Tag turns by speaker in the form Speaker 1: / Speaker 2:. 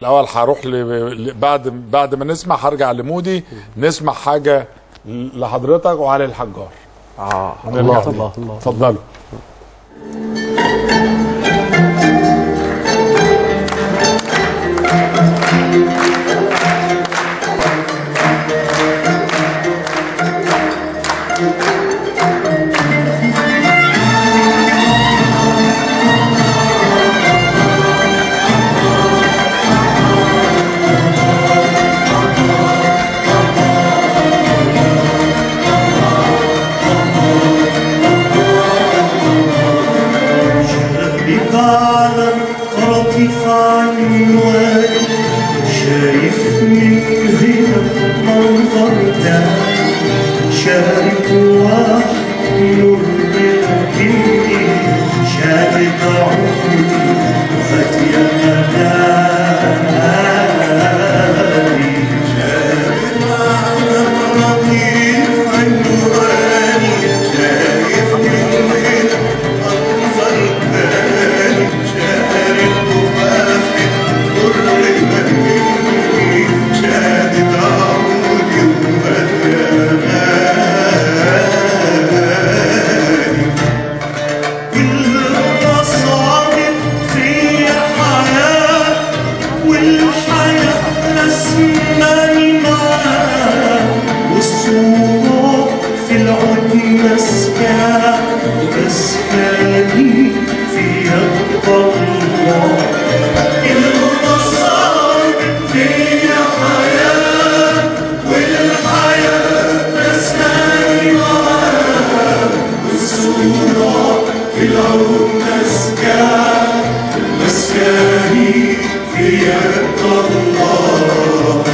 Speaker 1: الاول هروح بعد ما نسمع هرجع لمودي نسمع حاجه لحضرتك وعلي الحجار.
Speaker 2: الله الله الله،
Speaker 1: اتفضلوا.
Speaker 3: شايف من هنا منظر ده، شارك واحد نور بيركني، شارك عمري وهات يا غالي، شارك لطيف عنواني، شايف من هنا منظر تاني، شارك واحد نور بيركني، شادد عمودي وهات يا غالي. والمصاعب فيا حياة، والحياة رسماني معاه، والصورة في العود مسكاه، ومسكاني في يد الله. المصاعب فيا حياة، والحياة رسماني معاه، والصورة في العود مسكاني في يد الله.